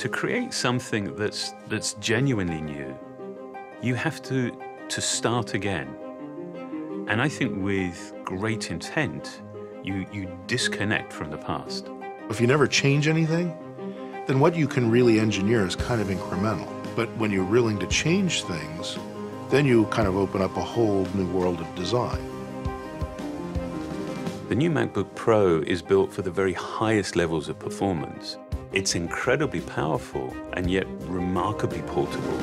To create something that's genuinely new, you have to start again. And I think with great intent, you disconnect from the past. If you never change anything, then what you can really engineer is kind of incremental. But when you're willing to change things, then you kind of open up a whole new world of design. The new MacBook Pro is built for the very highest levels of performance. It's incredibly powerful and yet remarkably portable.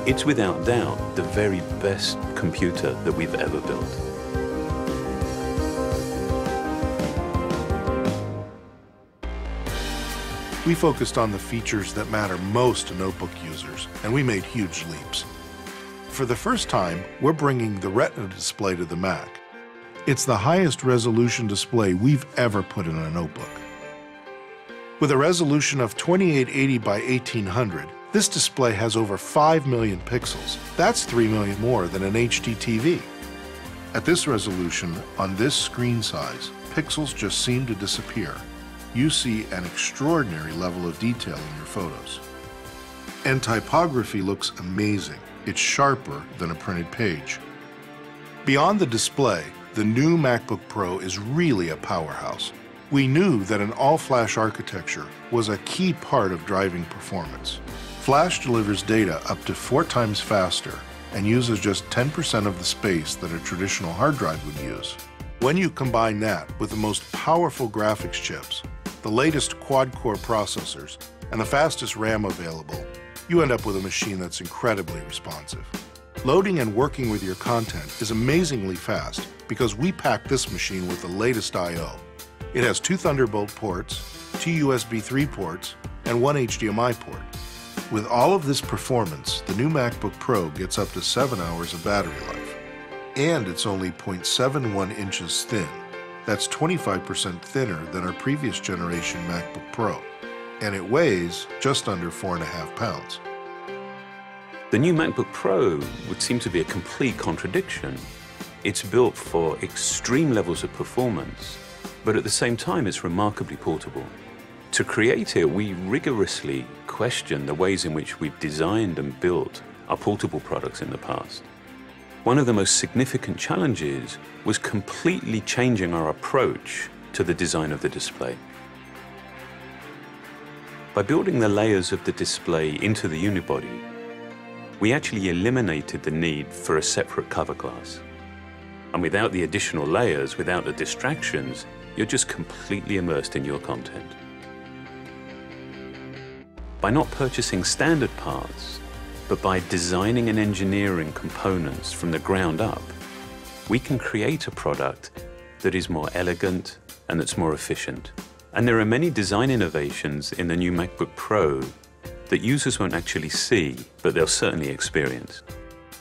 It's without doubt the very best computer that we've ever built. We focused on the features that matter most to notebook users, and we made huge leaps. For the first time, we're bringing the Retina display to the Mac. It's the highest resolution display we've ever put in a notebook. With a resolution of 2880 by 1800, this display has over 5 million pixels. That's 3 million more than an HD TV. At this resolution, on this screen size, pixels just seem to disappear. You see an extraordinary level of detail in your photos. And typography looks amazing. It's sharper than a printed page. Beyond the display, the new MacBook Pro is really a powerhouse. We knew that an all-flash architecture was a key part of driving performance. Flash delivers data up to 4 times faster and uses just 10% of the space that a traditional hard drive would use. When you combine that with the most powerful graphics chips, the latest quad-core processors, and the fastest RAM available, you end up with a machine that's incredibly responsive. Loading and working with your content is amazingly fast because we packed this machine with the latest I/O. It has 2 Thunderbolt ports, 2 USB 3 ports, and 1 HDMI port. With all of this performance, the new MacBook Pro gets up to 7 hours of battery life. And it's only 0.71 inches thin. That's 25% thinner than our previous generation MacBook Pro. And it weighs just under 4.5 pounds. The new MacBook Pro would seem to be a complete contradiction. It's built for extreme levels of performance, but at the same time it's remarkably portable. To create it, we rigorously question the ways in which we've designed and built our portable products in the past. One of the most significant challenges was completely changing our approach to the design of the display. By building the layers of the display into the unibody, we actually eliminated the need for a separate cover glass. And without the additional layers, without the distractions, you're just completely immersed in your content. By not purchasing standard parts, but by designing and engineering components from the ground up, we can create a product that is more elegant and that's more efficient. And there are many design innovations in the new MacBook Pro that users won't actually see, but they'll certainly experience.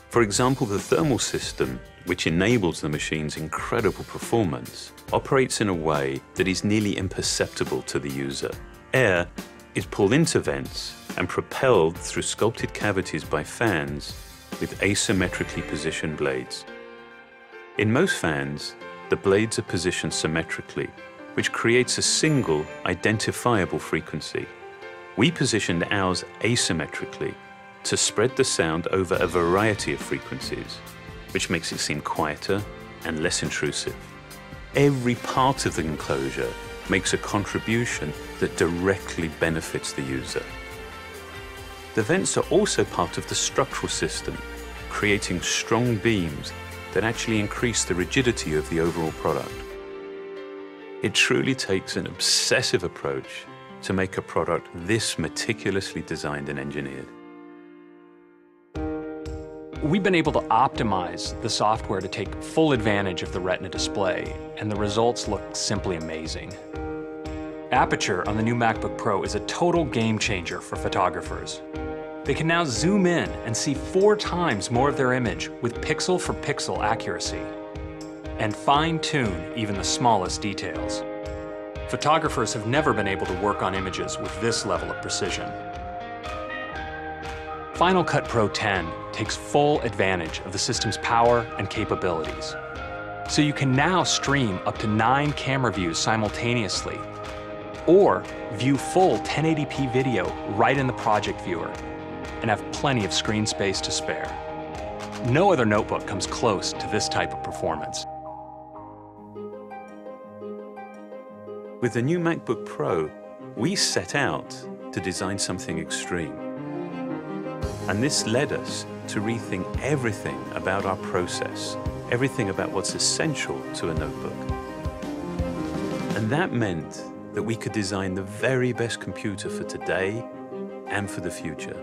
For example, the thermal system, which enables the machine's incredible performance, operates in a way that is nearly imperceptible to the user. Air is pulled into vents and propelled through sculpted cavities by fans with asymmetrically positioned blades. In most fans, the blades are positioned symmetrically, which creates a single identifiable frequency. We positioned ours asymmetrically to spread the sound over a variety of frequencies, which makes it seem quieter and less intrusive. Every part of the enclosure makes a contribution that directly benefits the user. The vents are also part of the structural system, creating strong beams that actually increase the rigidity of the overall product. It truly takes an obsessive approach to make a product this meticulously designed and engineered. We've been able to optimize the software to take full advantage of the Retina display, and the results look simply amazing. Aperture on the new MacBook Pro is a total game changer for photographers. They can now zoom in and see 4 times more of their image with pixel-for-pixel accuracy, and fine-tune even the smallest details. Photographers have never been able to work on images with this level of precision. Final Cut Pro 10 takes full advantage of the system's power and capabilities. So you can now stream up to 9 camera views simultaneously, or view full 1080p video right in the project viewer, and have plenty of screen space to spare. No other notebook comes close to this type of performance. With the new MacBook Pro, we set out to design something extreme. And this led us to rethink everything about our process, everything about what's essential to a notebook. And that meant that we could design the very best computer for today and for the future.